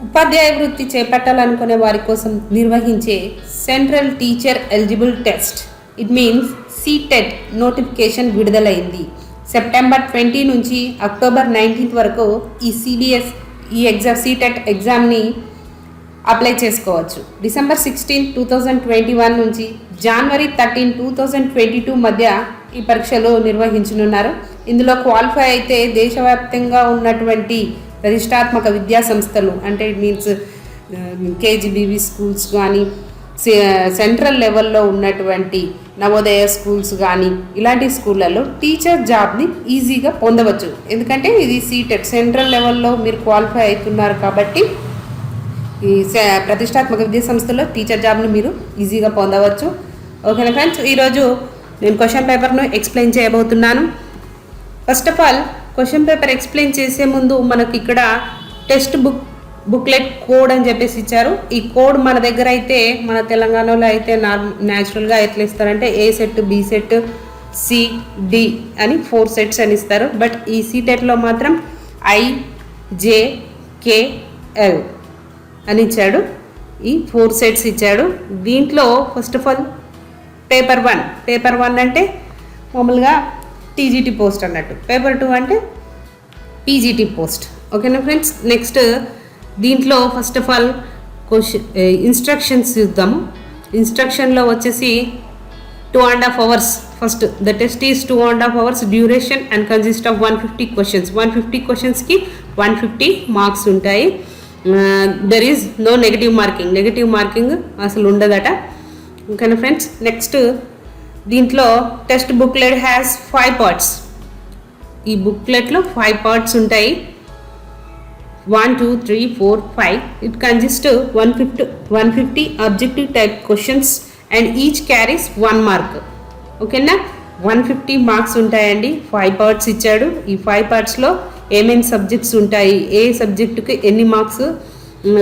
ఉపాధ్యాయ వృత్తి చేపట్టాలనుకునే వారి కోసం నిర్వహించే central teacher eligible test it means CTET notification విడుదలైంది. సెప్టెంబర్ 20 నుంచి అక్టోబర్ 19 వరకు ఈ సీటెట్ ఎగ్జామ్ని అప్లై చేసుకోవచ్చు. డిసెంబర్ 16, 2021 నుంచి జనవరి 13, 2022 మధ్య ఈ పరీక్షలు నిర్వహించనున్నారు. ఇందులో క్వాలిఫై అయితే దేశవ్యాప్తంగా ఉన్నటువంటి ప్రతిష్టాత్మక విద్యా సంస్థలు అంటే ఇట్ మీన్స్ కేజీబీవీ స్కూల్స్ కానీ సెంట్రల్ లెవెల్లో ఉన్నటువంటి నవోదయ స్కూల్స్ కానీ ఇలాంటి స్కూళ్ళల్లో టీచర్ జాబ్ని ఈజీగా పొందవచ్చు. ఎందుకంటే ఇది సీటెట్ సెంట్రల్ లెవెల్లో మీరు క్వాలిఫై అవుతున్నారు కాబట్టి ఈ ప్రతిష్టాత్మక విద్యా సంస్థలో టీచర్ జాబ్ని మీరు ఈజీగా పొందవచ్చు. ఓకేనా ఫ్రెండ్స్, ఈరోజు నేను క్వశ్చన్ పేపర్ను ఎక్స్ప్లెయిన్ చేయబోతున్నాను. First of all question paper explain చేసే ముందు మనకి ఇక్కడ టెక్స్ట్ బుక్లెట్ కోడ్ అని చెప్పేసి ఇచ్చారు. ఈ కోడ్ మన దగ్గర అయితే మన తెలంగాణలో అయితే న్యాచురల్గా ఎట్లా ఇస్తారంటే A set, B set, C, D అని 4 సెట్స్ అని ఇస్తారు. బట్ ఈ సీటెట్లో మాత్రం IJKL అని ఇచ్చాడు. ఈ 4 సెట్స్ ఇచ్చాడు. దీంట్లో ఫస్ట్ ఆఫ్ ఆల్ పేపర్ 1 అంటే మామూలుగా టీజీటీ పోస్ట్ అన్నట్టు, పేపర్ 2 అంటే పీజీటీ పోస్ట్. ఓకేనా ఫ్రెండ్స్, నెక్స్ట్ దీంట్లో ఫస్ట్ ఆఫ్ ఆల్ ఇన్స్ట్రక్షన్స్ చూద్దాము. ఇన్స్ట్రక్షన్లో వచ్చేసి 2.5 hours. First the test is 2.5 hours duration and consist of 150 questions. 150 questions-కి 150 మార్క్స్ ఉంటాయి. There is no negative marking అసలు ఉండదట. ఓకేనా ఫ్రెండ్స్, నెక్స్ట్ దీంట్లో టెక్స్ట్ బుక్లెట్ హ్యాస్ 5 parts. ఈ బుక్లెట్లో 5 parts ఉంటాయి. 1, 2, 3, 4, 5. It consists 150 objective type questions and each carries 1 mark. ఓకేనా, 150 marks ఉంటాయండి. 5 parts ఇచ్చాడు. ఈ 5 partsలో ఏమేమి సబ్జెక్ట్స్ ఉంటాయి, ఏ సబ్జెక్టుకి ఎన్ని మార్క్స్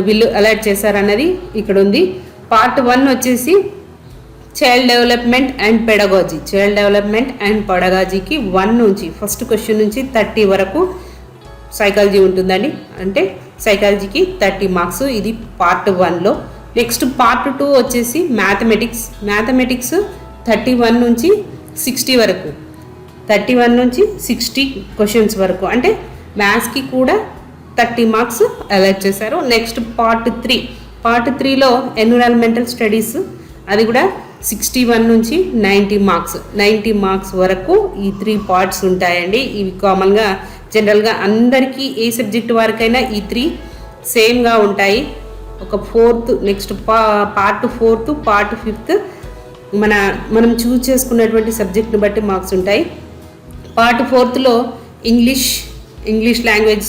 వీళ్ళు అలాట్ చేశారన్నది ఇక్కడ ఉంది. పార్ట్ 1 వచ్చేసి చైల్డ్ డెవలప్మెంట్ అండ్ పెడగాజీకి 1 నుంచి ఫస్ట్ క్వశ్చన్ నుంచి 30 వరకు సైకాలజీ ఉంటుందండి. అంటే సైకాలజీకి 30 మార్క్స్. ఇది పార్ట్ 1లో. నెక్స్ట్ పార్ట్ 2 వచ్చేసి మ్యాథమెటిక్స్ 31 నుంచి 60 వరకు, 31 నుంచి 60 క్వశ్చన్స్ వరకు. అంటే మ్యాథ్స్కి కూడా 30 మార్క్స్ అలాట్ చేశారు. నెక్స్ట్ పార్ట్ 3లో ఎన్విరాన్మెంటల్ స్టడీస్, అది కూడా 61 నుంచి 90 మార్క్స్ వరకు ఈ 3 parts ఉంటాయండి. ఇవి కామన్గా జనరల్గా అందరికీ ఏ సబ్జెక్ట్ వారికైనా ఈ 3 సేమ్గా ఉంటాయి. ఒక 4th, next part 4th, part 5th మనం చూస్ చేసుకున్నటువంటి సబ్జెక్ట్ని బట్టి మార్క్స్ ఉంటాయి. పార్ట్ 4లో ఇంగ్లీష్ లాంగ్వేజ్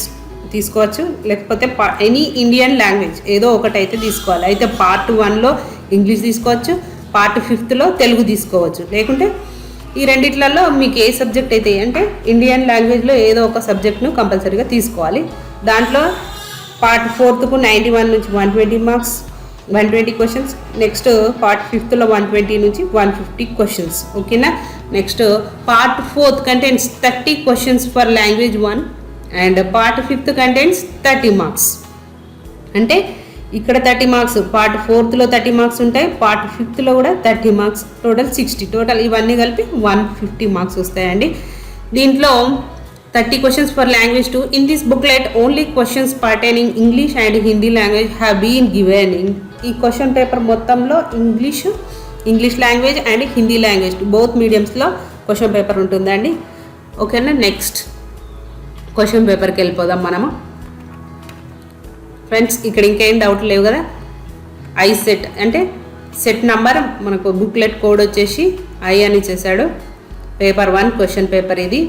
తీసుకోవచ్చు, లేకపోతే ఎనీ ఇండియన్ లాంగ్వేజ్ ఏదో ఒకటైతే తీసుకోవాలి. అయితే పార్ట్ 1లో ఇంగ్లీష్ తీసుకోవచ్చు, పార్ట్ 5లో తెలుగు తీసుకోవచ్చు. లేకుంటే ఈ రెండిట్లలో మీకు ఏ సబ్జెక్ట్ అయితే అంటే ఇండియన్ లాంగ్వేజ్లో ఏదో ఒక సబ్జెక్ట్ను కంపల్సరీగా తీసుకోవాలి. దాంట్లో పార్ట్ 4కు 91 నుంచి 120 మార్క్స్, 120 క్వశ్చన్స్. నెక్స్ట్ పార్ట్ 5లో 120 నుంచి 150 క్వశ్చన్స్. ఓకేనా, next part 4 contents 30 questions for language 1 and part 5 contents 30 marks. అంటే ఇక్కడ 30 మార్క్స్, పార్ట్ 4లో 30 మార్క్స్ ఉంటాయి, పార్ట్ 5లో కూడా 30 మార్క్స్, టోటల్ 60. టోటల్ ఇవన్నీ కలిపి 150 మార్క్స్ వస్తాయండి. దీంట్లో 30 questions for language 2. In this booklet only questions pertaining English and Hindi language have been given. ఈ question paper మొత్తంలో English language and Hindi language both మీడియంస్లో క్వశ్చన్ పేపర్ ఉంటుందండి. ఓకేనా, నెక్స్ట్ క్వశ్చన్ పేపర్కి వెళ్ళిపోదాం మనము. ఫ్రెండ్స్, ఇక్కడ ఇంకేం డౌట్ లేవు కదా. సెట్ అంటే సెట్ నంబర్, మనకు బుక్లెట్ కోడ్ వచ్చేసి ఐ అని చేశాడు. పేపర్ 1 క్వశ్చన్ పేపర్ ఇది.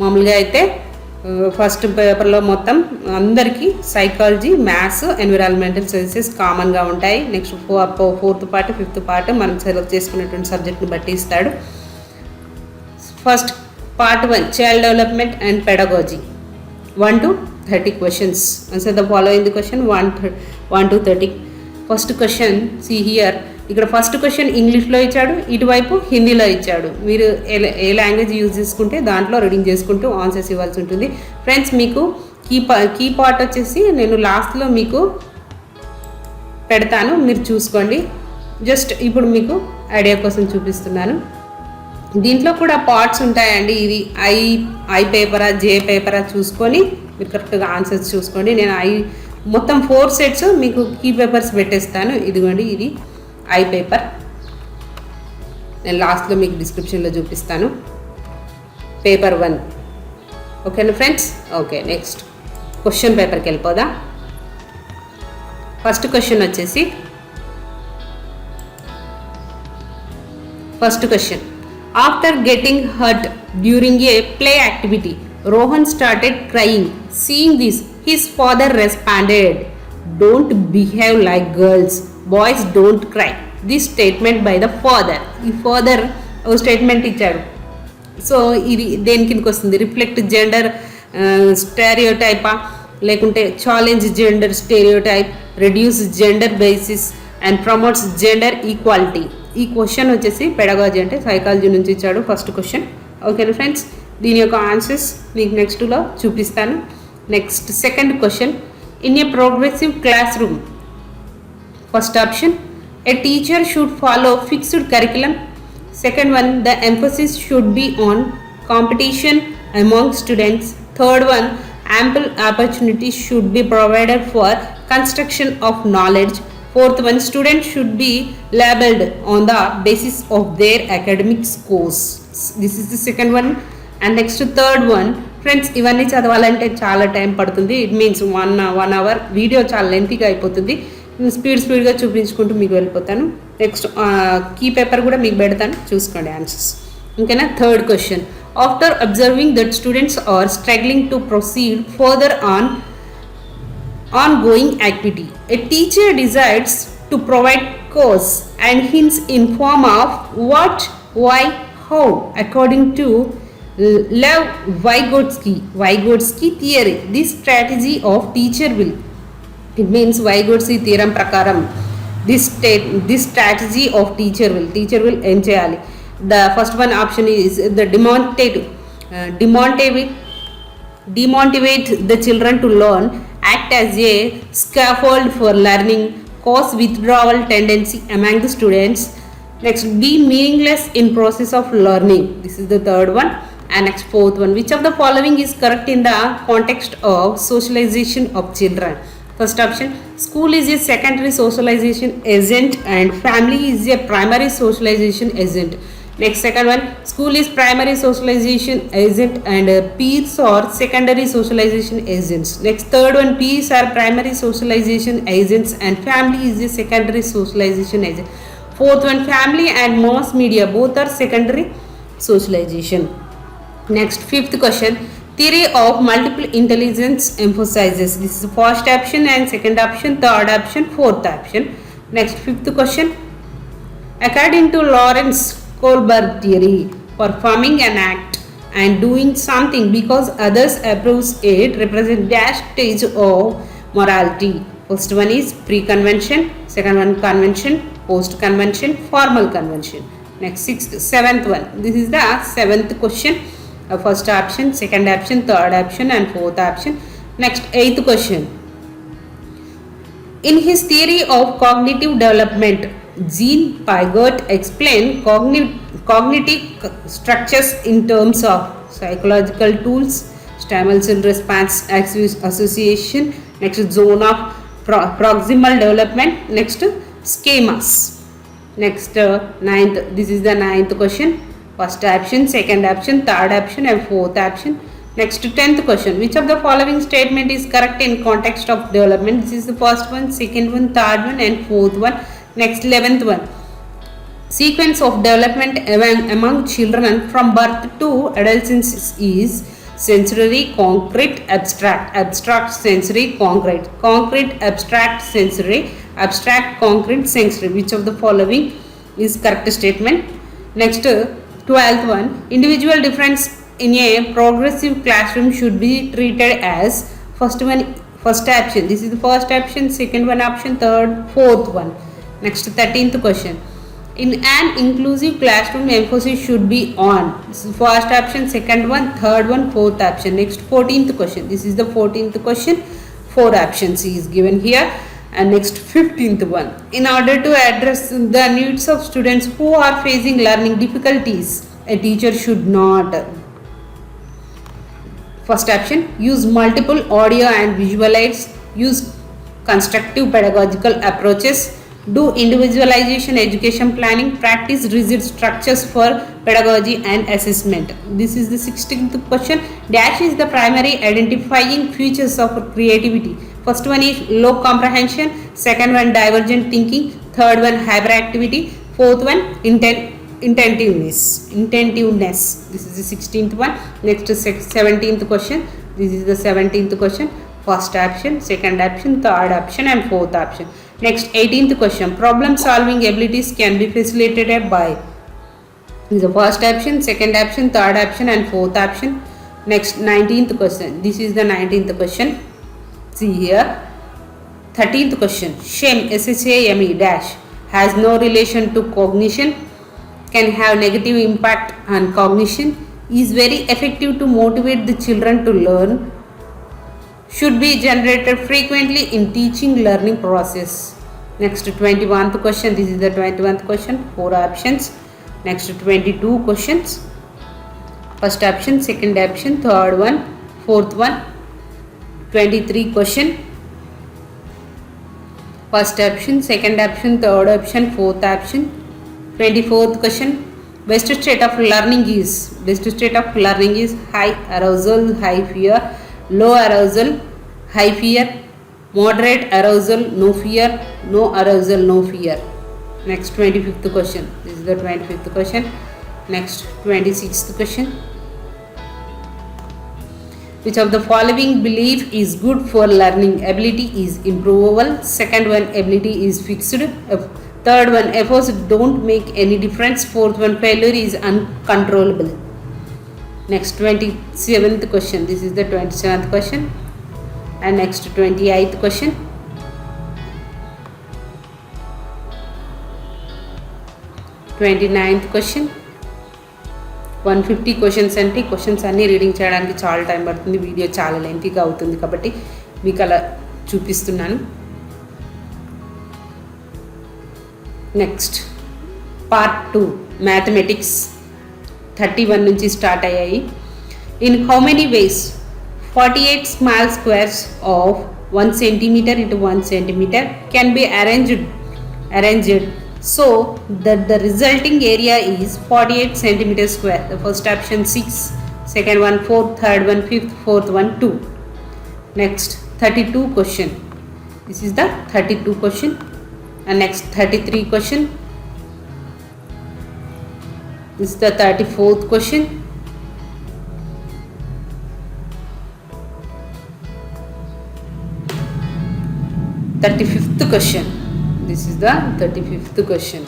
మామూలుగా అయితే ఫస్ట్ పేపర్లో మొత్తం అందరికీ సైకాలజీ, మ్యాథ్స్, ఎన్విరాన్మెంటల్ సైన్సెస్ కామన్గా ఉంటాయి. Next 4th part, 5th part మనం సెలెక్ట్ చేసుకున్నటువంటి సబ్జెక్ట్ని బట్టి ఇస్తాడు. First part 1 child development and pedagogy 1 to 30 questions. Answer the following the question 1 to 30. First question see here. ఇక్కడ ఫస్ట్ క్వశ్చన్ ఇంగ్లీష్లో ఇచ్చాడు, ఇటువైపు హిందీలో ఇచ్చాడు. మీరు ఏ లాంగ్వేజ్ యూజ్ చేసుకుంటే దాంట్లో రీడింగ్ చేసుకుంటూ ఆన్సర్స్ ఇవ్వాల్సి ఉంటుంది. ఫ్రెండ్స్, మీకు కీ పార్ట్ వచ్చేసి నేను లాస్ట్లో మీకు పెడతాను, మీరు చూసుకోండి. జస్ట్ ఇప్పుడు మీకు ఐడియా కోసం చూపిస్తున్నాను. దీంట్లో కూడా పార్ట్స్ ఉంటాయండి. ఇది ఐ పేపరా జే పేపరా చూసుకొని మీరు కరెక్ట్గా ఆన్సర్స్ చూసుకోండి. నేను మొత్తం 4 సెట్స్ మీకు కీ పేపర్స్ పెట్టేస్తాను. ఇదిగోండి, ఇది ఐ పేపర్. నేను లాస్ట్లో మీకు డిస్క్రిప్షన్లో చూపిస్తాను. పేపర్ 1. ఓకేనా ఫ్రెండ్స్? ఓకే, నెక్స్ట్ క్వశ్చన్ పేపర్కి వెళ్ళిపోదా. ఫస్ట్ క్వశ్చన్ వచ్చేసి after getting hurt during a play activity, Rohan started crying. Seeing this, his father responded, "Don't behave like girls. Boys don't cry." This statement by the father. ఈ father ఒక statement ఇచ్చాడు. So ఇది దేని కిందకి వస్తుంది? Reflect gender స్టెరియోటైపా, లేకుంటే challenge gender stereotype, reduce gender basis and promotes gender equality. ఈ క్వశ్చన్ వచ్చేసి పెడగాజీ అంటే సైకాలజీ నుంచి ఇచ్చాడు ఫస్ట్ క్వశ్చన్. ఓకేనా ఫ్రెండ్స్? దీని యొక్క ఆన్సర్స్ మీకు నెక్స్ట్లో చూపిస్తాను. Next second question. In a progressive class room, first option A teacher should follow fixed curriculum. Second one the emphasis should be on competition among students. Third one ample opportunities should be provided for construction of knowledge. Fourth one, students should be labeled on the basis of their academic scores. This is the second one. And next third one, friends, ఇవన్నీ చదవాలంటే చాలా time పడుతుంది. It means 1 hour video చాలా లెంతీగా అయిపోతుంది. స్పీడ్గా చూపించుకుంటూ మీకు వెళ్ళిపోతాను. నెక్స్ట్ కీ పేపర్ కూడా మీకు పెడతాను, చూసుకోండి ఆన్సర్స్. ఓకేనా? Third question. After observing that students are struggling to proceed further on ongoing activity, a teacher decides to provide course and hints in form of what, why, how, according to Lev Vygotsky theory. This strategy of teacher will, it means Vygotsky theorem prakaram, this strategy of teacher will ఏం చేయాలి? The first one option is the demotivate the children to learn, act as a scaffold for learning, cause withdrawal tendency among the students. Next, be meaningless in process of learning. This is the third one. And next, fourth one, which of the following is correct in the context of socialization of children? First option, school is a secondary socialization agent and family is a primary socialization agent. Next, second one, school is primary socialization agent and peers are secondary socialization agents. Next, third one, peers are primary socialization agents and family is a secondary socialization agent. Fourth one, family and mass media both are secondary socialization. Next, fifth question, theory of multiple intelligence emphasizes. This is the first option and second option, third option, fourth option. Next, fifth question, according to Lawrence Kohlberg theory, performing an act and doing something because others approves it represent dash stage of morality. First one is pre-convention, second one convention, post-convention, formal convention. Next, sixth, seventh one. This is the seventh question. First option, second option, third option and fourth option. Next, eighth question. In his theory of cognitive development, Jean Piaget explained cognitive structures in terms of psychological tools, stimulus and response association, next zone of proximal development, next schemas. Next ninth, this is the ninth question. First option, second option, third option and fourth option. Next, 10th question, which of the following statement is correct in context of development? This is the first one, second one, third one and fourth one. Next, 11th one, sequence of development among children from birth to adolescence is sensory, concrete, abstract, sensory, concrete, abstract, sensory, abstract, concrete, sensory. Which of the following is correct statement? Next, 12th one, individual difference in a progressive classroom should be treated as first option. This is the first option, second one option, third, fourth one. Next, 13th question, In an inclusive classroom, emphasis should be on. This is first option, second one, third one, fourth option. Next 14th question. This is the 14th question. Four options is given here. And next 15th one. In order to address the needs of students who are facing learning difficulties, a teacher should not. First option, use multiple audio and visual aids, use constructive pedagogical approaches, do individualization education planning, practice rigid structures for pedagogy and assessment. This is the 16th question. Dash is the primary identifying features of creativity. First one is low comprehension, second one divergent thinking, third one hyperactivity, fourth one intentiveness. This is the 16th one. Next 17th question. This is the 17th question. First option, second option, third option and fourth option. Next 18th question. Problem solving abilities can be facilitated by. This is the first option, second option, third option and fourth option. Next 19th question. This is the 19th question. See here. 13th question. Shame, SHAME dash, has no relation to cognition, can have negative impact on cognition, is very effective to motivate the children to learn, should be generated frequently in teaching learning process. Next 21st question. This is the 21st question. Four options. Next 22 questions. First option, second option, third one, fourth one. 23 question. First option, second option, third option, fourth option. 24th question. Best state of learning is high arousal, high fear, low arousal, high fear, moderate arousal, no fear, no arousal, no fear. Next 25th question. This is the 25th question. Next 26th question. Which of the following belief is good for learning? Ability is improvable. Second one, ability is fixed. Third one, efforts don't make any difference. Fourth one, failure is uncontrollable. Next 27th question. This is the 27th question. And next 28th question. Twenty-ninth question. 150 questions అంటే questions అన్నీ reading చేయడానికి చాలా time పడుతుంది, video చాలా లెంతీగా అవుతుంది కాబట్టి మీకు అలా చూపిస్తున్నాను. నెక్స్ట్ పార్ట్ 2 మ్యాథమెటిక్స్ 31 నుంచి స్టార్ట్ అయ్యాయి. In how many ways 48 small squares of 1 centimeter into 1 centimeter can be arranged so that the resulting area is 48 centimeter square. The first option 6, second one 4, third one 5th, fourth one 2. Next 32 question. This is the 32 question. And next 33 question. This is the 34th question. Thirty-fifth question. This is the 35th question.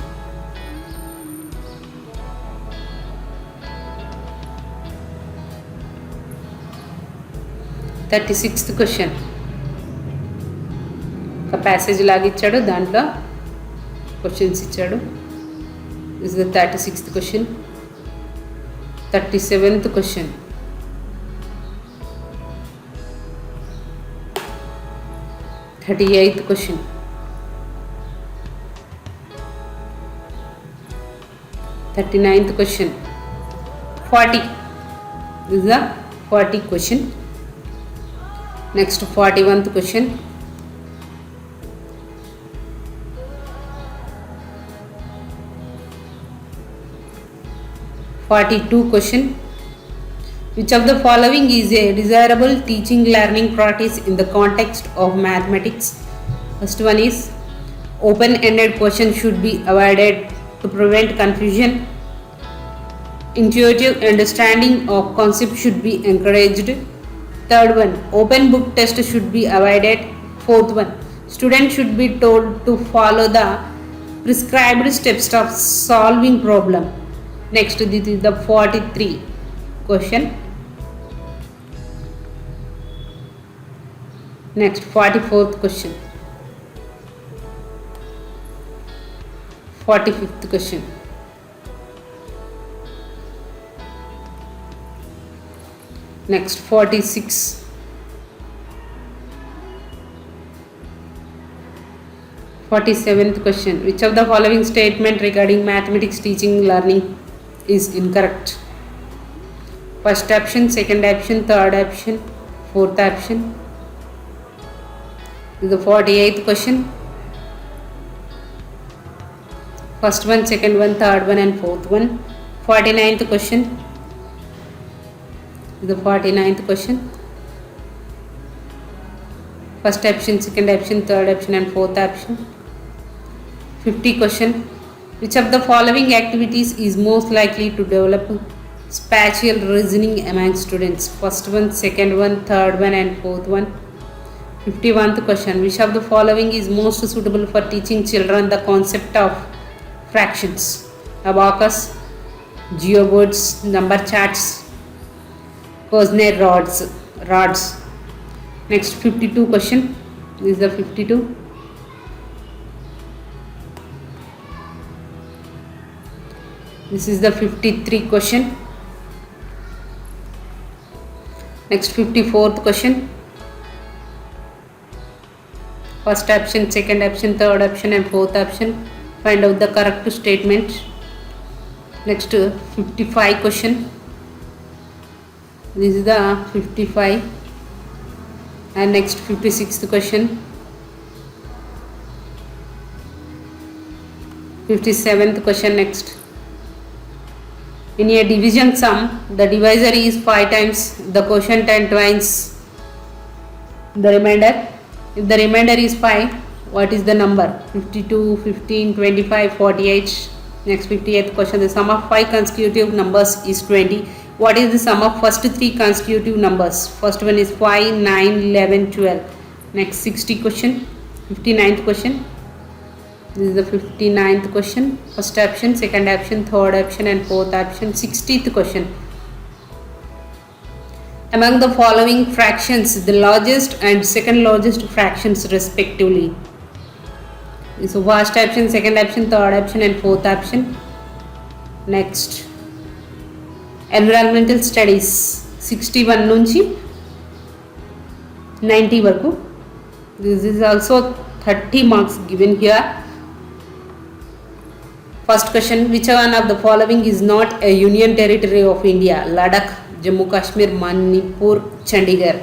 Thirty-sixth question. ఒక passage లాగా ఇచ్చాడు, దాంట్లో questions ఇచ్చాడు. This is the 36th question. 37th question. 38th question. 39th question. 40. This is the 40 question. Next 41st question. 42 question. Which of the following is a desirable teaching learning practice in the context of mathematics? First one is open-ended questions should be avoided to prevent confusion. Intuitive understanding of concepts should be encouraged. Third one, open book test should be avoided. Fourth one, students should be told to follow the prescribed steps of solving problem. Next, this is the 43 question. Next 44th question. 45th question. Next 46. 47th question. Which of the following statement regarding mathematics teaching learning is incorrect? First option, second option, third option, fourth option. This is the 48th question. First one, second one, third one and fourth one. 49th question. This is the 49th question. First option, second option, third option and fourth option. 50 question. Which of the following activities is most likely to develop spatial reasoning among students? First one, second one, third one and fourth one. 51st question. Which of the following is most suitable for teaching children the concept of fractions? Abacus, geoboards, number charts, Kurzweil rods. Next 52 question. This is the 52. This is the 53 question. Next 54th question. First option, second option, third option and fourth option. Find out the correct statement. Next 55 question. This is the 55. And next 56th question. 57th question next. In a division sum, the divisor is 5 times the quotient and twice the remainder. If the remainder is 5, what is the number? 52, 15, 25, 48. Next 58th question. The sum of 5 consecutive numbers is 20. What is the sum of first 3 consecutive numbers? First one is 5, 9, 11, 12. Next 60 question. 59th question. This is the 59th question. First option, second option, third option and fourth option. 60th question. Among the following fractions, the largest and second largest fractions respectively. So first option, second option, third option and fourth option. Next. Environmental studies 61 నుంచి 90 వరకు. This is also 30 marks given here. First question. Which one of the following is not a union territory of India? Ladakh, Jammu Kashmir, Manipur, Chandigarh.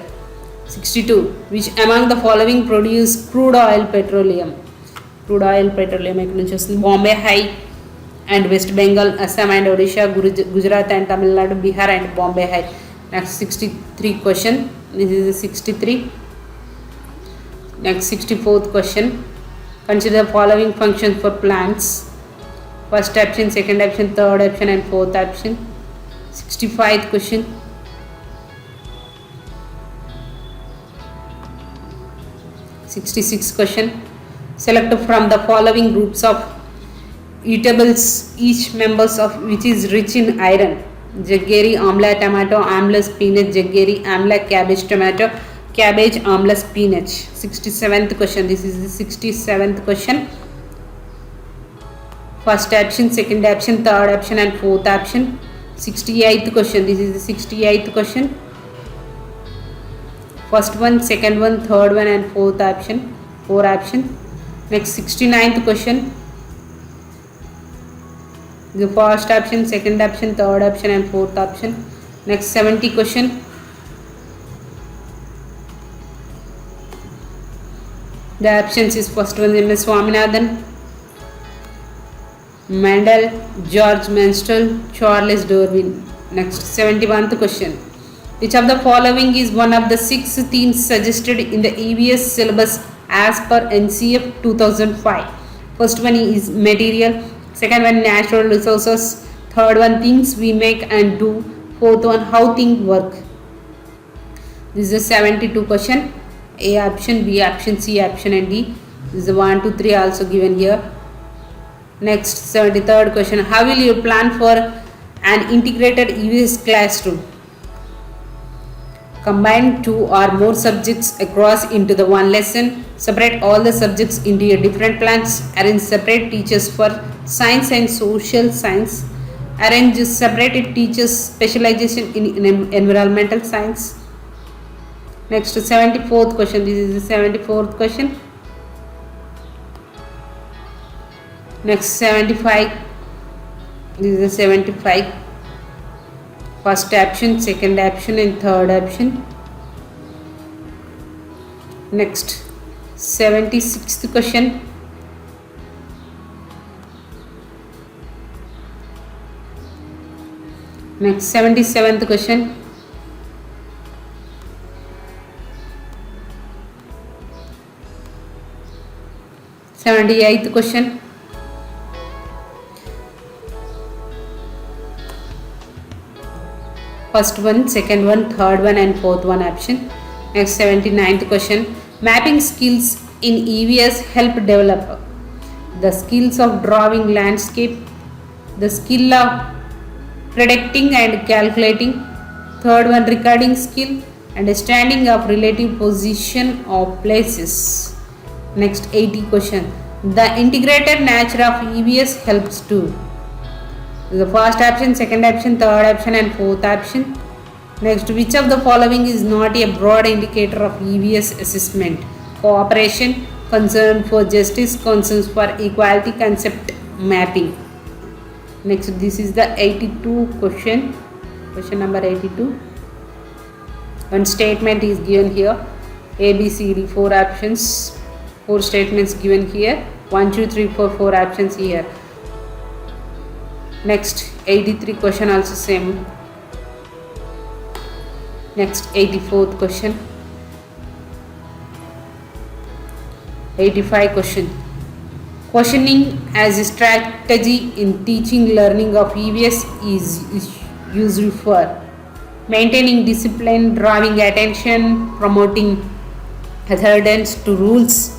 62. Which among the following produce crude oil petroleum? Crude oil petroleum ఎక్కడి నుంచి వస్తుంది? Bombay High and West Bengal, Assam and Odisha, Gujarat and Tamil Nadu, Bihar and Bombay High. Next 63 question. This is the 63. Next 64th question. Consider the following functions for plants. First option, second option, third option and fourth option. 65th question. Sixty-sixth question. Select from the following groups of eatables, each members of which is rich in iron. Jaggeri, amla, tomato, amla, spinach, jaggeri, amla, cabbage, tomato, cabbage, amla, spinach. 67th question. This is the 67th question. First option, second option, third option and fourth option. 68th question. This is the 68th question. First one, second one, third one and fourth option. 4 option. Next 69th question. The first option, second option, third option and fourth option. Next 70 question. The options is first one M. S. Swaminathan, Mendel, George Menstrual, Charles Darwin. Next 71st question. Which of the following is one of the 6 themes suggested in the EVS syllabus as per NCF 2005? First one is material, second one natural resources, third one things we make and do, fourth one how things work. This is a 72 question. A option, B option, C option and D. This is the 1, 2, 3 also given here. Next 73rd question. How will you plan for an integrated EVS classroom? Combine 2 or more subjects across into the one lesson. Separate all the subjects into your different plans. Arrange separate teachers for Science and social science. Arrange separated teachers specialization in environmental science. Next 74th question. This is the 74th question. Next 75. This is the 75. First option, second option and third option. Next 76th question. Next 77th question. Seventy-eighth question. First one, second one, third one and fourth one option. Next 79th question. Mapping skills in EVS help develop the skills of drawing landscape, the skill of predicting and calculating, third one recording skill, understanding of relative position of places. Next 80 question. The integrated nature of EVS helps to the first option, second option, third option and fourth option. Next, which of the following is not a broad indicator of EVS assessment? Cooperation, concern for justice, concerns for equality, concept mapping. Next, this is the 82 question. Question number 82. One statement is given here. A, B, C, D, 4 options. 4 statements given here. 1, 2, 3, 4, 4 options here. Next 83 question also same. Next 84th question. 85 question. Questioning as a strategy in teaching learning of EVS is used for maintaining discipline, drawing attention, promoting adherence to rules,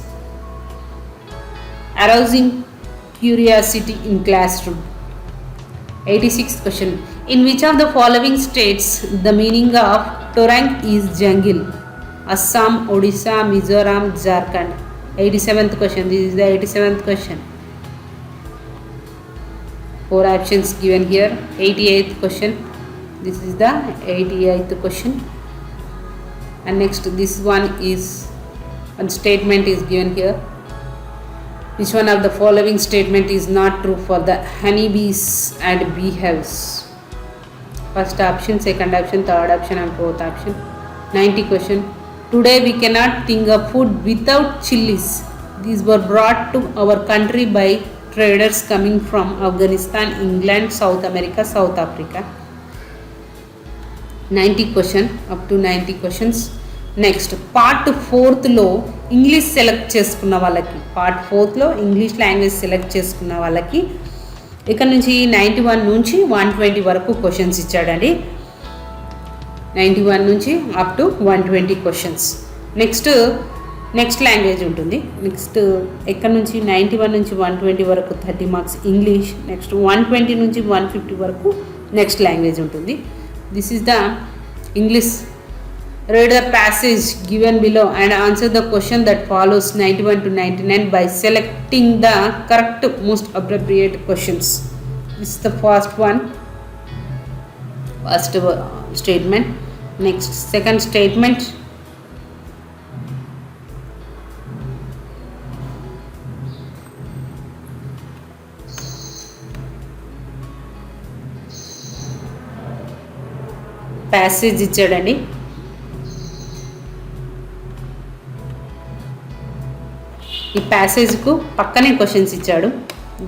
arousing curiosity in classroom. 86th question. In which of the following states the meaning of Torang is jungle? Assam, Odisha, Mizoram, Jharkhand. 87th question. This is the 87th question. 4 options given here. 88th question. This is the 88th question. And next this one is one statement is given here. Which one of the following statement is not true for the honeybees and beehives? First option, second option, third option and fourth option. 90 question. Today we cannot think of food without chilies. These were brought to our country by traders coming from Afghanistan, England, South America, South Africa. 90 question, up to 90 questions. Next part 4లో English select చేసుకున్న వాళ్ళకి, part 4లో English language select చేసుకున్న వాళ్ళకి ఇక్కడ నుంచి 91 నుంచి 120 వరకు క్వశ్చన్స్ ఇచ్చాడండి. 91 నుంచి up to 120 questions. Next language ఉంటుంది. నెక్స్ట్ ఇక్కడ నుంచి 91 నుంచి 120 వరకు 30 మార్క్స్ ఇంగ్లీష్. నెక్స్ట్ 120 నుంచి 150 వరకు నెక్స్ట్ లాంగ్వేజ్ ఉంటుంది. This is the English. Read the passage given below and answer the question that follows 91 to 99 by selecting the correct most appropriate questions. This is the first one, first statement. Next, second statement. Passage ఇచ్చాడండి. ఈ ప్యాసేజ్కు పక్కనే questions ఇచ్చాడు.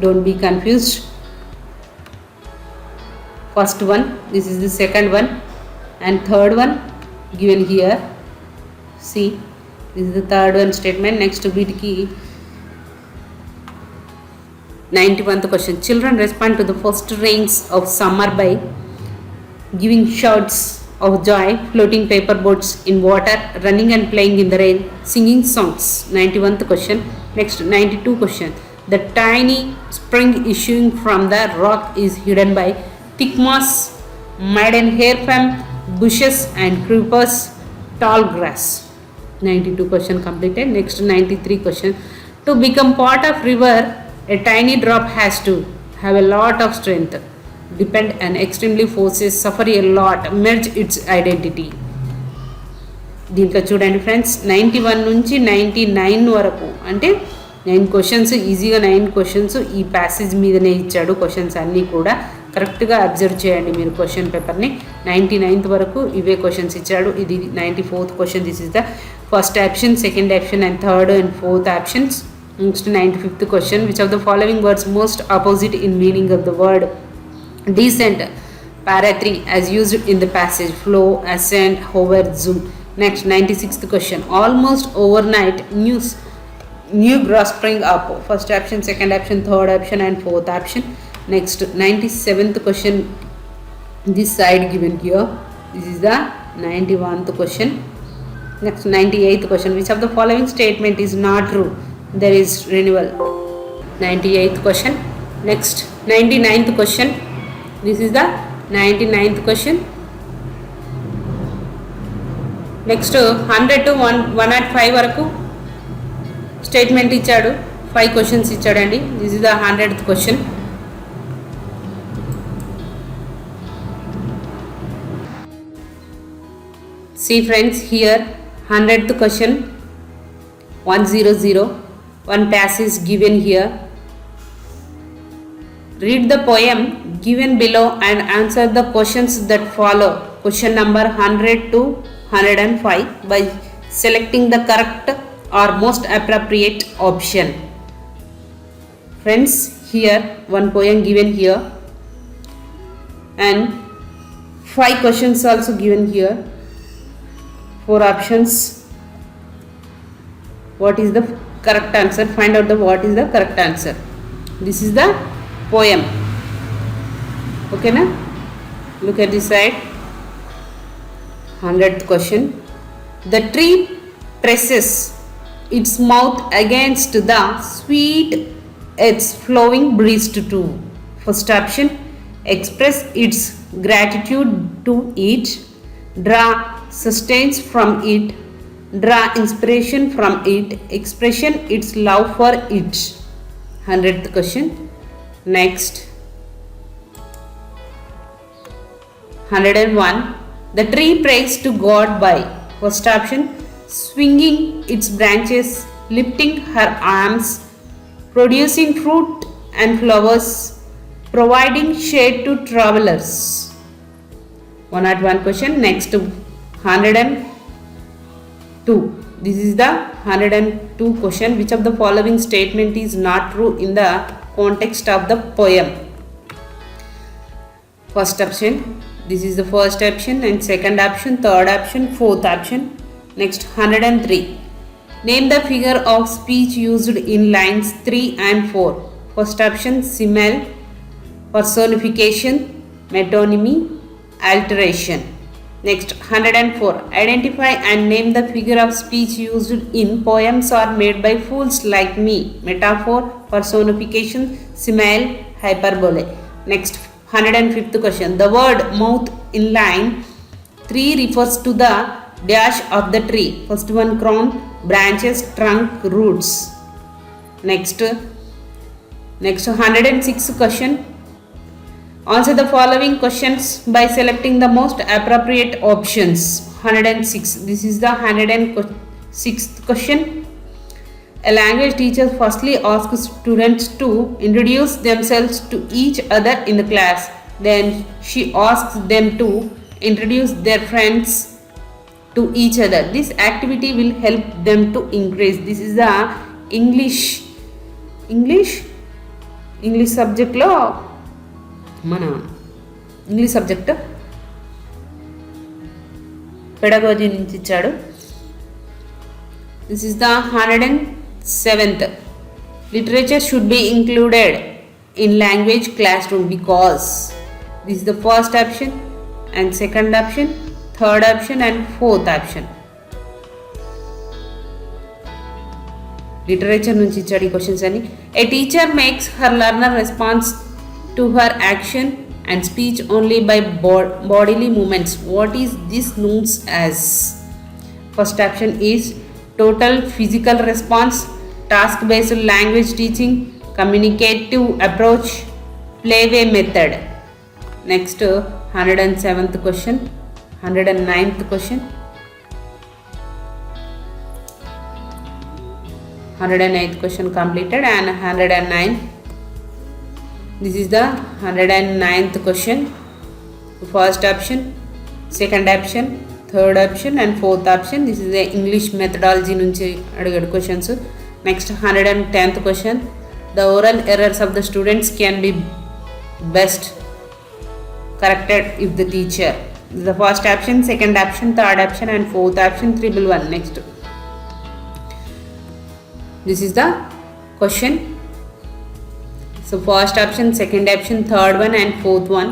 Don't be confused. First one, this is the second one and third one given here. See, this is the third one statement. Next వీటికి 91th question. Children respond to the first range of summer by giving shouts of joy, floating paper boats in water, running and playing in the rain, singing songs. 91th question. Next 92 question. The tiny spring issuing from the rock is hidden by thick moss, maiden hair from bushes and creepers, tall grass. 92 question completed. Next 93 question. To become part of river, A tiny drop has to have a lot of strength, depend and extremely forces, suffer a lot, merge its identity. దీంట్లో చూడండి friends 91 నుంచి 99 వరకు అంటే 9 questions, ఈజీగా 9 questions ఈ passage మీదనే ఇచ్చాడు. Questions అన్నీ కూడా కరెక్ట్గా అబ్జర్వ్ చేయండి మీరు క్వశ్చన్ పేపర్ని. 99th వరకు ఇవే క్వశ్చన్స్ ఇచ్చాడు. ఇది 94th question. This is the first option, second option and third and fourth options. Next 95th question, which of the following words most opposite in meaning of the word decent? Para 3 as used in the passage, flow, ascend, hover, zoom. Next 96th question, almost overnight new grass spring up. First option, second option, third option and fourth option. Next 97th question, this side given here. This is the 91th question. Next 98th question, which of the following statement is not true? There is renewal. 98th question. Next 99th question. This is the 99th question. Next 100 to 105 వరకు statement ఇచ్చాడు. 5 questions ఇచ్చాడండి. This is the 100th question. See friends, here 100th question, 100, one passage given here. Read the poem given below and answer the questions that follow. Question number 100 to 105 by selecting the correct or most appropriate option. Friends, here one poem given here and 5 questions also given here. 4 options. What is the correct answer? Find out what is the correct answer. This is the poem. Okay na? Look at this side. 100th question. The tree presses its mouth against the sweet its flowing breeze to. First option, express its gratitude to it, draw sustains from it, draw inspiration from it, expression its love for it. 100th question. Next 101, the tree prays to God by. First option, swinging its branches, lifting her arms, producing fruit and flowers, providing shade to travelers. 101 question. Next 102, this is the 102 question. Which of the following statement is not true in the context of the poem? First option, this is the first option and second option, third option, fourth option. Next 103, name the figure of speech used in lines 3 and 4. First option, simile, personification, metonymy, alteration. Next 104, identify and name the figure of speech used in poems are made by fools like me. Metaphor, personification, simile, hyperbole. Next 105th question, the word mouth in line 3 refers to the dash of the tree. First one, crown, branches, trunk, roots. Next 106th question, answer the following questions by selecting the most appropriate options. 106, this is the 106th question. A language teacher firstly asks students to introduce themselves to each other in the class. Then she asks them to introduce their friends to each other. This activity will help them to increase. This is the English subject lo mana English subject pedagogy nunchi ichadu. This is the 107th. Literature should be included in language classroom because. This is the first option and second option, third option and fourth option. Literature nunchi ichadi questions ani. A teacher makes her learner respond to her action and speech only by bodily movements. What is this known as? First option is total physical response, task based language teaching, communicative approach, playway method. Next 107th question, 109th question, 108th question completed and 109. This is the 109th question. First option, second option, third option and fourth option. This is the English methodology nunchi adigadu questions. Next 110th question, the oral errors of the students can be best corrected if the teacher. The first option, second option, third option and fourth option 311. Next, this is the question. So first option, second option, third one and fourth one.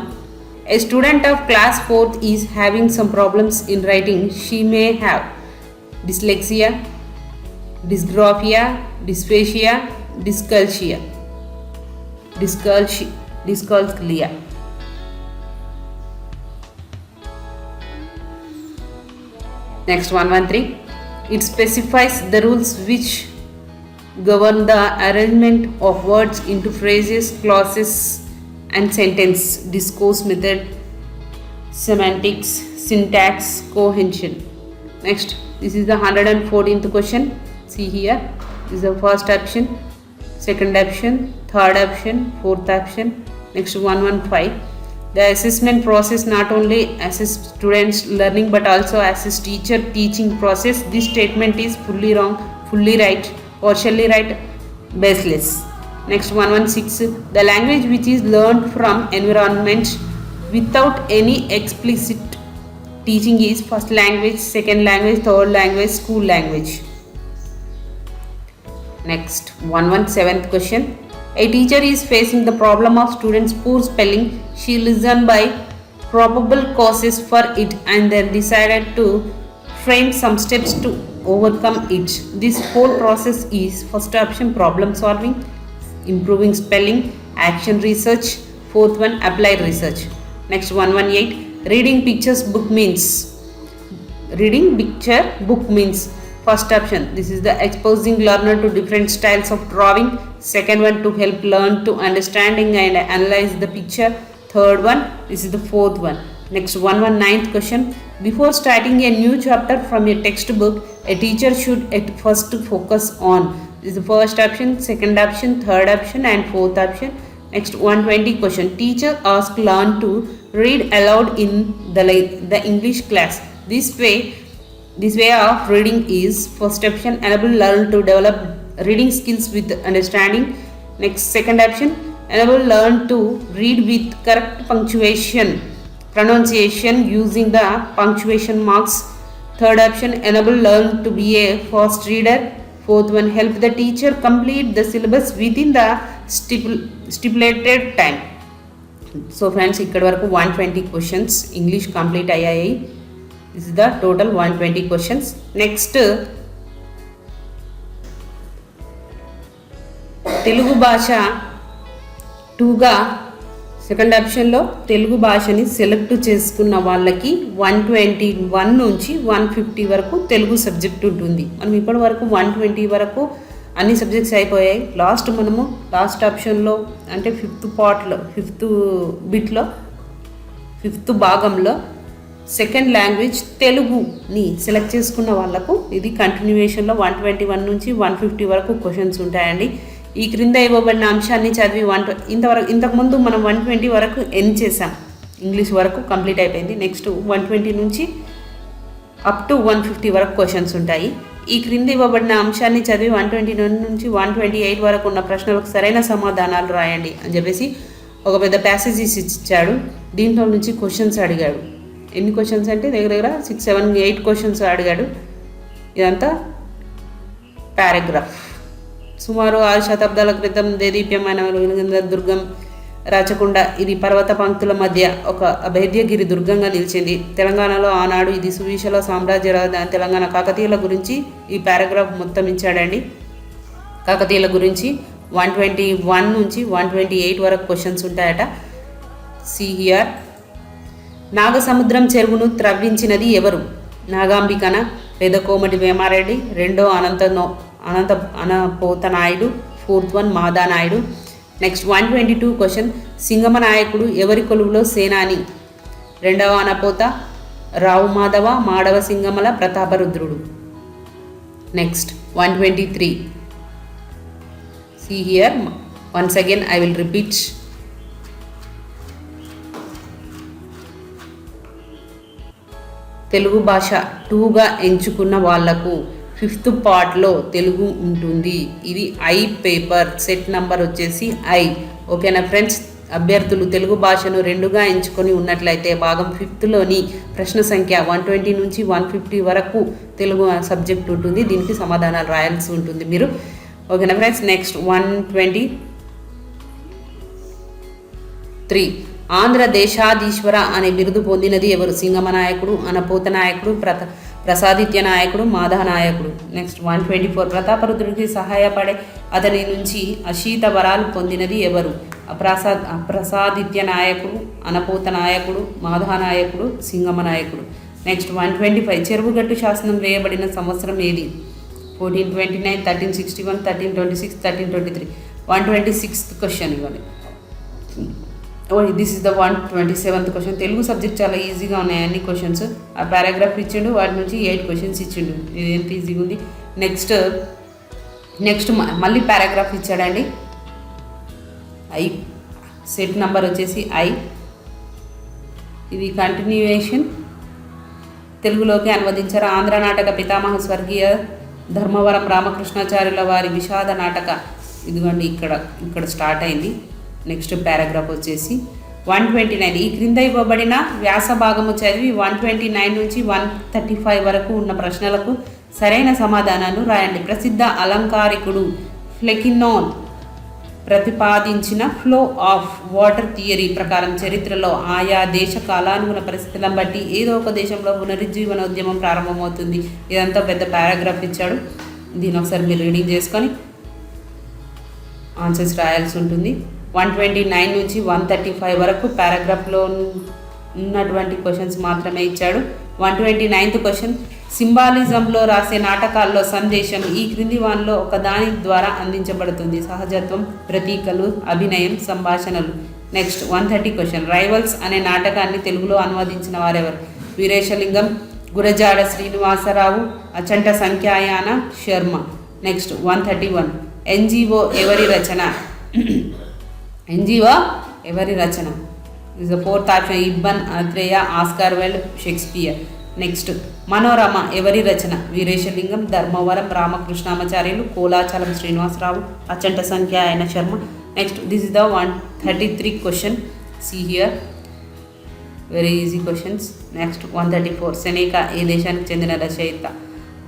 A student of class 4th is having some problems in writing. She may have dyslexia, dysgraphia, dysphasia, dyscalculia. Next 113. It specifies the rules which govern the arrangement of words into phrases, clauses and sentence. Discourse method, semantics, syntax, cohesion. Next, this is the 114th question. See here, this is the first option, second option, third option, fourth option. Next 115. The assessment process not only assess students learning but also assess teacher teaching process. This statement is fully wrong, fully right, partially right, baseless. Next 116. The language which is learned from environment without any explicit teaching is first language, second language, third language, school language. Next 117th question. A teacher is facing the problem of students' poor spelling. She listened by probable causes for it and then decided to frame some steps to overcome it. This whole process is first option, problem solving, improving spelling, action research, fourth one, applied research. Next 118. Reading picture book means first option, this is the exposing learner to different styles of drawing. Second one, to help learn to understanding and analyze the picture. Third one, this is the fourth one. Next 119th question. Before starting a new chapter from a textbook, a teacher should at first focus on. This is the first option, second option, third option and fourth option. Next 120 question. Teacher asks learn to read aloud in the English class. This way of reading is first option, enable learn to develop reading skills with understanding. Next second option, enable learn to read with correct pronunciation using the punctuation marks. Third option, enable learn to be a fast reader. Fourth one, help the teacher complete the syllabus within the stipulated time. So friends, ikkada varaku 120 questions English complete ayyayi. This is the total 120 questions. Next, Telugu భాష 2గా second ఆప్షన్లో తెలుగు భాషని select చేసుకున్న వాళ్ళకి 121 నుంచి 150 వరకు Telugu subject ఉంటుంది. మనం ఇప్పటి వరకు 120 వరకు అన్ని సబ్జెక్ట్స్ అయిపోయాయి. మనము లాస్ట్ ఆప్షన్లో అంటే ఫిఫ్త్ భాగంలో సెకండ్ లాంగ్వేజ్ తెలుగుని సెలెక్ట్ చేసుకున్న వాళ్ళకు ఇది కంటిన్యూయేషన్లో 121 నుంచి 150 వరకు క్వశ్చన్స్ ఉంటాయండి. ఈ క్రింద ఇవ్వబడిన అంశాన్ని చదివి ఇంతకుముందు మనం 120 వరకు ఎండ్ చేసాం, ఇంగ్లీష్ వరకు కంప్లీట్ అయిపోయింది. నెక్స్ట్ 120 నుంచి అప్ టు 150 వరకు క్వశ్చన్స్ ఉంటాయి. ఈ క్రింద ఇవ్వబడిన అంశాన్ని చదివి 129 నుంచి 128 వరకు ఉన్న ప్రశ్నలకు సరైన సమాధానాలు రాయండి అని చెప్పేసి ఒక పెద్ద ప్యాసేజెస్ ఇచ్చాడు. దీంట్లో నుంచి క్వశ్చన్స్ అడిగాడు. ఎన్ని క్వశ్చన్స్ అంటే దగ్గర 6, 7, 8 క్వశ్చన్స్ అడిగాడు. ఇదంతా పారాగ్రాఫ్. సుమారు 6 శతాబ్దాల క్రితం దేదీప్యమైన దుర్గం రాచకొండ ఇది పర్వత పంక్తుల మధ్య ఒక అభేద్యగిరి దుర్గంగా నిలిచింది. తెలంగాణలో ఆనాడు ఇది సువిశల సామ్రాజ్య రాజధాని తెలంగాణ. కాకతీయుల గురించి ఈ పారాగ్రాఫ్ మొత్తం ఇచ్చాడండి. కాకతీయుల గురించి 121 నుంచి 128 వరకు క్వశ్చన్స్ ఉంటాయట. సిహిఆర్. నాగసముద్రం చెరువును త్రవ్వించినది ఎవరు? నాగాంబికన, లేదా కోమటి వేమారెడ్డి, రెండో Anantapotanayudu, fourth one Madanayudu. Next 122 question, Singama నాయకుడు ఎవరి కొలువులో సేనాని? రెండవ Anapota, Rao Madhava, Madava Singamala, Prataparudrudu. Next 123. See here, once again I will repeat. Telugu భాష 2గా ఎంచుకున్న వాళ్లకు 5th పార్ట్లో తెలుగు ఉంటుంది. ఇది ఐ పేపర్, సెట్ నంబర్ వచ్చేసి ఐ. ఓకేనా ఫ్రెండ్స్? అభ్యర్థులు తెలుగు భాషను 2గా ఎంచుకొని ఉన్నట్లయితే భాగం 5లోని ప్రశ్న సంఖ్య 120 నుంచి 150 వరకు తెలుగు సబ్జెక్ట్ ఉంటుంది. దీనికి సమాధానాలు రాయాల్సి ఉంటుంది మీరు. ఓకేనా ఫ్రెండ్స్? నెక్స్ట్ 123. ఆంధ్ర దేశాధీశ్వర అనే బిరుదు పొందినది ఎవరు? సింగమ నాయకుడు, అనపోత నాయకుడు, ప్రసాదిత్య నాయకుడు, మాధవ నాయకుడు. నెక్స్ట్ 124. ప్రతాపరుద్రుడికి సహాయపడే అతని నుంచి అశీత వరాలు పొందినది ఎవరు? అప్రసాదిత్య నాయకుడు, అనపోత నాయకుడు, మాధవ నాయకుడు, సింగమ నాయకుడు. నెక్స్ట్ 125. చెరువుగట్టు శాసనం వేయబడిన సంవత్సరం ఏది? 1429, 1361, 1326, 1323. 126th క్వశ్చన్ ఇవ్వండి. This is the 127th question. Telugu subject చాలా ఈజీగా ఉన్నాయి అన్ని క్వశ్చన్స్. ఆ పారాగ్రాఫ్ ఇచ్చిండు, వాటి నుంచి 8 క్వశ్చన్స్ ఇచ్చిండు. ఇది ఎంత ఈజీగా ఉంది. నెక్స్ట్ మళ్ళీ పారాగ్రాఫ్ ఇచ్చాడండి. ఐ సెట్ నంబర్ వచ్చేసి ఐ. ఇది కంటిన్యూయేషన్ తెలుగులోకి అనువదించారు. ఆంధ్ర నాటక పితామహ స్వర్గీయ ధర్మవరం రామకృష్ణాచార్యుల వారి విషాద నాటక. ఇదిగోండి ఇక్కడ స్టార్ట్ అయింది. నెక్స్ట్ పారాగ్రాఫ్ వచ్చేసి 129. ఈ క్రింద ఇవ్వబడిన వ్యాస భాగము చదివి 129 నుంచి 135 వరకు ఉన్న ప్రశ్నలకు సరైన సమాధానాలు రాయండి. ప్రసిద్ధ అలంకారికుడు ఫ్లెకినోన్ ప్రతిపాదించిన ఫ్లో ఆఫ్ వాటర్ థియరీ ప్రకారం చరిత్రలో ఆయా దేశ కాలానుగుణ పరిస్థితులను బట్టి ఏదో ఒక దేశంలో పునరుజ్జీవనోద్యమం ప్రారంభమవుతుంది. ఇదంతా పెద్ద పారాగ్రాఫ్ ఇచ్చాడు. దీని ఒకసారి మీరు రీడింగ్ చేసుకొని ఆన్సర్స్ రాయాల్సి ఉంటుంది. 129 నుంచి 135 వరకు పారాగ్రాఫ్లో ఉన్నటువంటి క్వశ్చన్స్ మాత్రమే ఇచ్చాడు. 129th క్వశ్చన్, సింబాలిజంలో రాసే నాటకాల్లో సందేశం ఈ క్రింది వానిలో ఒక దాని ద్వారా అందించబడుతుంది. సహజత్వం, ప్రతీకలు, అభినయం, సంభాషణలు. నెక్స్ట్ 130 క్వశ్చన్, రైవల్స్ అనే నాటకాన్ని తెలుగులో అనువదించిన వారెవరు? వీరేశలింగం, గురజాడ శ్రీనివాసరావు, అచంట సంఖ్యాయాన శర్మ. నెక్స్ట్ 131, ఎన్జిఓ ఎవరి రచన? ఎన్జిఓ ఎవరి రచన? Is the 4th option. Ibsen, Atreya, Oscar Wilde, Shakespeare. Next Manorama ఎవరి రచన? Veeresalingam, Dharmavaram Ramakrishnamacharyulu, Kolachalam Srinivasarao, Achanta Sankhyayana Sarma. Next this is the 133 question. See here, very easy questions. Next 134, Seneca ఏ దేశానికి చెందిన రచయిత?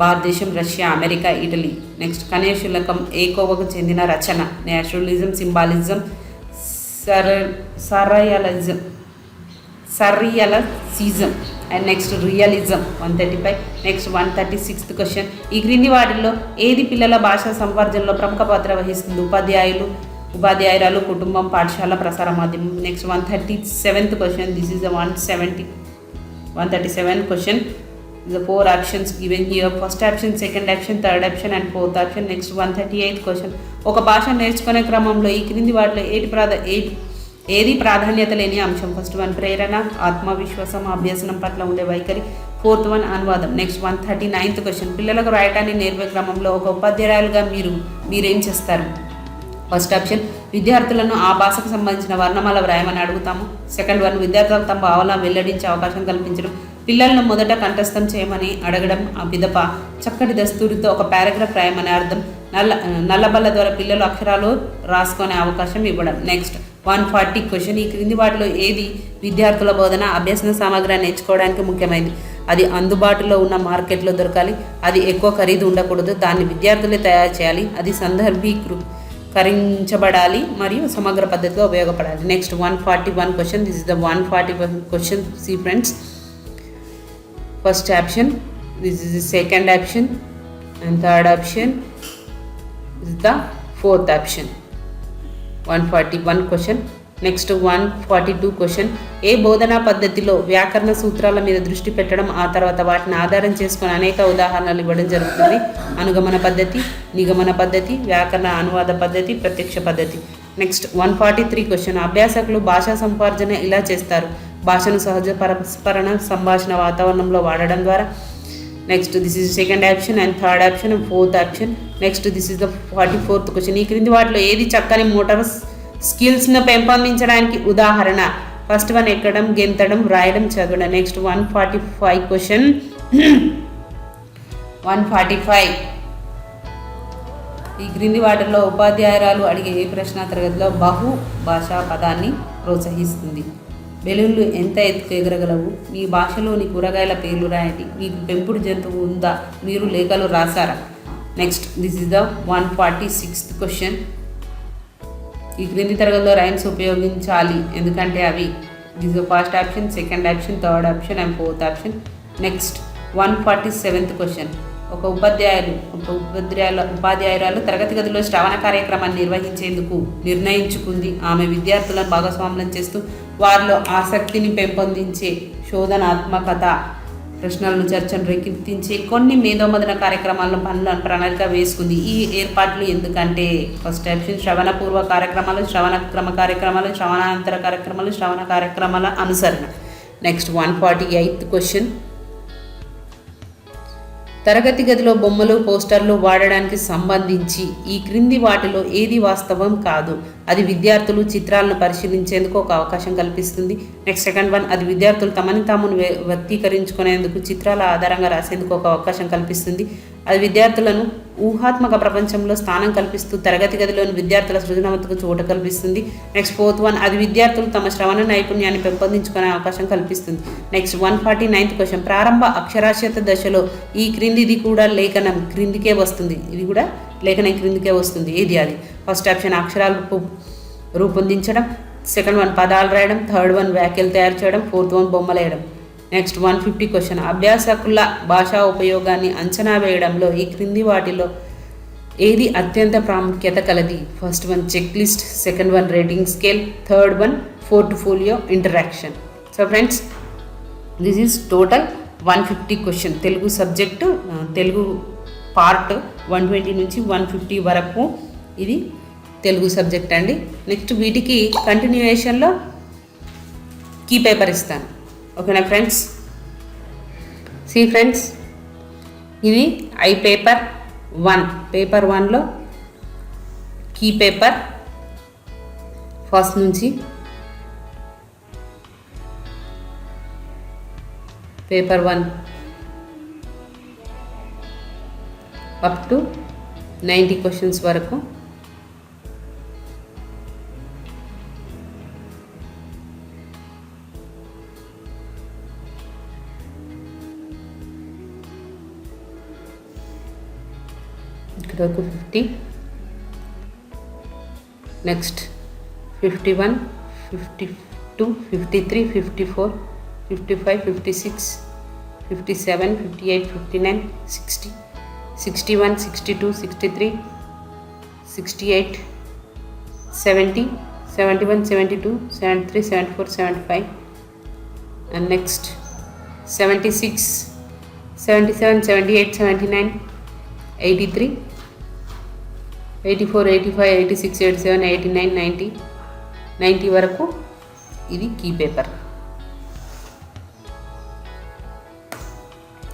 భారతదేశం, Russia, America, Italy. Next Kanyasulkam ఏ కోవకు చెందిన రచన? Naturalism, symbolism, surrealism and next realism. 135. Next 136th question, ఈ క్రింది వాటిల్లో ఏది పిల్లల భాషా సంవర్ధనలో ప్రముఖ పాత్ర వహిస్తుంది? ఉపాధ్యాయురాలు, కుటుంబం, పాఠశాల, ప్రసార మాధ్యమం. Next 137th question. This is the 137 question. The 4 options given here. First option, second option, third option and fourth option. Next 138th question. ఒక భాష నేర్చుకునే క్రమంలో ఈ క్రింది వాటిలో ఏది ప్రాధాన్యత లేని అంశం? ఫస్ట్ వన్ ప్రేరణ, ఆత్మవిశ్వాసం, అభ్యసనం పట్ల ఉండే వైఖరి. ఫోర్త్ వన్ అనువాదం. నెక్స్ట్ 139th క్వశ్చన్, పిల్లలకు రాయటాన్ని నేర్పే క్రమంలో ఒక ఉపాధ్యాయులుగా మీరేం చేస్తారు? ఫస్ట్ ఆప్షన్, విద్యార్థులను ఆ భాషకు సంబంధించిన వర్ణమాల వ్రాయమని అడుగుతాము. సెకండ్ వన్, విద్యార్థులకు తమ భావాలను వెల్లడించే అవకాశం కల్పించడం. పిల్లలను మొదట కంఠస్థం చేయమని అడగడం. ఆ పిదప చక్కటి దస్తూరితో ఒక పారాగ్రాఫ్ రాయమని అర్థం. నల్లబల్ల ద్వారా పిల్లలు అక్షరాలు రాసుకునే అవకాశం ఇవ్వడం. నెక్స్ట్ 140 క్వశ్చన్, ఈ క్రింది వాటిలో ఏది విద్యార్థుల బోధన అభ్యసన సామగ్రి నేర్చుకోవడానికి ముఖ్యమైనది? అది అందుబాటులో ఉన్న మార్కెట్లో దొరకాలి, అది ఎక్కువ ఖరీదు ఉండకూడదు, దాన్ని విద్యార్థులే తయారు చేయాలి, అది సందర్భీకరించబడాలి మరియు సమగ్ర పద్ధతిలో ఉపయోగపడాలి. Next 141 question. This is the 141 question. See friends, first option, this is the second option and third option, this is the fourth option. 141 question. Next 142 question, ఏ బోధనా పద్ధతిలో వ్యాకరణ సూత్రాల మీద దృష్టి పెట్టడం, ఆ తర్వాత వాటిని ఆధారం చేసుకొని అనేక ఉదాహరణలు ఇవ్వడం జరుగుతుంది? అనుగమన పద్ధతి, నిగమన పద్ధతి, వ్యాకరణ అనువాద పద్ధతి, ప్రత్యక్ష పద్ధతి. నెక్స్ట్ 143 క్వశ్చన్, అభ్యాసకులు భాషా సంపార్జన ఇలా చేస్తారు? భాషను సహజ పరస్పరణ సంభాషణ వాతావరణంలో వాడడం ద్వారా. Next this is second option and third option and fourth option. Next this is the 44th question, ఈ క్రింది వాటిలో ఏది చక్కని మోటార్ స్కిల్స్ను పెంపొందించడానికి ఉదాహరణ? ఫస్ట్ వన్ ఎక్కడం, గెంతడం, రాయడం, చదవడం. నెక్స్ట్ 145 క్వశ్చన్ 145, ఈ క్రింది వాటిల్లో ఉపాధ్యాయురాలు అడిగే ఏ ప్రశ్న తరగతిలో బహు భాషా పదాన్ని ప్రోత్సహిస్తుంది? బెలూన్లు ఎంత ఎత్తుకు ఎగరగలవు? మీ భాషలోని కూరగాయల పేర్లు రాయండి. మీకు పెంపుడు జంతువు ఉందా? మీరు లేఖలు రాశారా? Next this is the 146th question, ఈ క్రింది తరగతిలో రైమ్స్ ఉపయోగించాలి ఎందుకంటే అవి? This the first option, second option, third option and fourth option. Next 147th question, ఒక ఉపాధ్యాయురాలు తరగతి గదిలో శ్రవణ కార్యక్రమాన్ని నిర్వహించేందుకు నిర్ణయించుకుంది. ఆమె విద్యార్థులను భాగస్వామ్యం చేస్తూ వారిలో ఆసక్తిని పెంపొందించే శోధనాత్మకత ప్రశ్నలను చర్చను రేకెత్తించే కొన్ని మేధోమదన కార్యక్రమాలను పనులను ప్రణాళిక వేసుకుంది. ఈ ఏర్పాట్లు ఎందుకంటే? ఫస్ట్ ఆప్షన్ శ్రవణ పూర్వ కార్యక్రమాలు, శ్రవణ క్రమ కార్యక్రమాలు, శ్రవణానంతర కార్యక్రమాలు, శ్రవణ కార్యక్రమాల అనుసరణ. నెక్స్ట్ 148th క్వశ్చన్, తరగతి గదిలో బొమ్మలు, పోస్టర్లు వాడడానికి సంబంధించి ఈ క్రింది వాటిలో ఏది వాస్తవం కాదు? అది విద్యార్థులు చిత్రాలను పరిశీలించేందుకు ఒక అవకాశం కల్పిస్తుంది. నెక్స్ట్ సెకండ్ వన్, అది విద్యార్థులు తమని తాము వ్యక్తీకరించుకునేందుకు చిత్రాల ఆధారంగా రాసేందుకు ఒక అవకాశం కల్పిస్తుంది. అది విద్యార్థులను ఊహాత్మక ప్రపంచంలో స్థానం కల్పిస్తూ తరగతి గదిలోని విద్యార్థుల సృజనాత్మకతకు చోటు కల్పిస్తుంది. నెక్స్ట్ ఫోర్త్ వన్, అది విద్యార్థులు తమ శ్రవణ నైపుణ్యాన్ని పెంపొందించుకునే అవకాశం కల్పిస్తుంది. నెక్స్ట్ 149th క్వశ్చన్, ప్రారంభ అక్షరాస్యత దశలో ఈ క్రిందిది కూడా లేఖనం క్రిందికే వస్తుంది. ఇది కూడా లేఖనం క్రిందికే వస్తుంది. ఏది అది? ఫస్ట్ ఆప్షన్ అక్షరాలు రూపొందించడం, సెకండ్ వన్ పదాలు రాయడం, థర్డ్ వన్ వ్యాఖ్యలు తయారు చేయడం, ఫోర్త్ వన్ బొమ్మలు వేయడం. నెక్స్ట్ 150 క్వశ్చన్, అభ్యాసకుల భాషా ఉపయోగాన్ని అంచనా వేయడంలో ఈ క్రింది వాటిలో ఏది అత్యంత ప్రాముఖ్యత కలది? First one check list, second one rating scale, third one portfolio interaction. So friends, this is total 150 question. Telugu subject, Telugu part 120 నుంచి 150 వరకు ఇది తెలుగు సబ్జెక్ట్ అండి. నెక్స్ట్ వీటికి కంటిన్యూయేషన్లో కీ పేపర్ ఇస్తాను. ఓకేనా ఫ్రెండ్స్? సి ఫ్రెండ్స్, ఇది ఐ పేపర్ 1. పేపర్ 1లో కీ పేపర్ ఫస్ట్ నుంచి పేపర్ 1 అప్ టు 90 క్వశ్చన్స్ వరకు ఇక్కడ 50, నెక్స్ట్ 51, 52, 53, 54, 55, 56, 57, 58, 59, 60, 61, 62, 63, 68, 70, 71, 72, 73, 74, 75, and next 76, 77, 78, 79, 83, 84, 85, 86, 87, 89, 90, 90 వరకు ఇది key paper.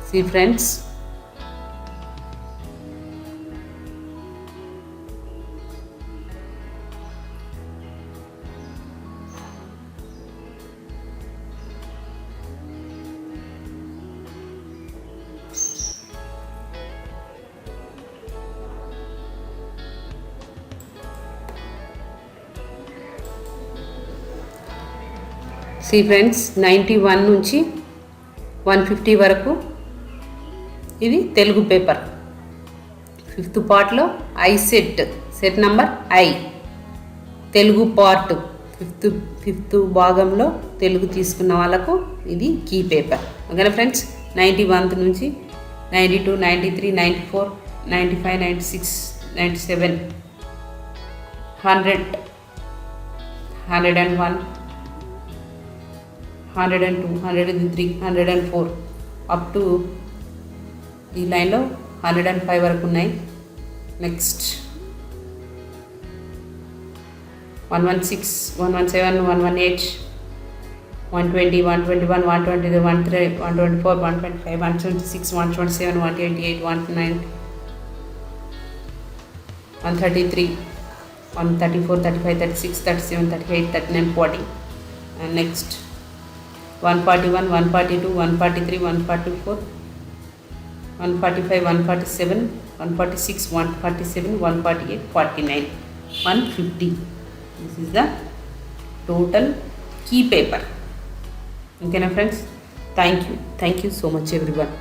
See friends, see friends 91 నుంచి 150 వరకు ఇది తెలుగు పేపర్. 5th పార్ట్లో I set number I Telugu part 5th భాగంలో తెలుగు తీసుకున్న వాళ్ళకు ఇది కీ పేపర్. ఓకేనా ఫ్రెండ్స్? 91 నుంచి 92, 93, 94, 95, 96, 97, 100, 101, 102, 103, 104 అప్ టు ఈ లైన్లో 105 వరకు ఉన్నాయి. Next 116, 117, 118, 120, 121, 122, 123, 124, 125, 126, 127, 128, 129, 133, 134, 35, 36, 37, 38, 39, 40. And next 141, 142, 143, 144, 145, 147, 146, 147, 148, 49, 150. This is the total key paper. Okay, friends. Thank you so much, everyone.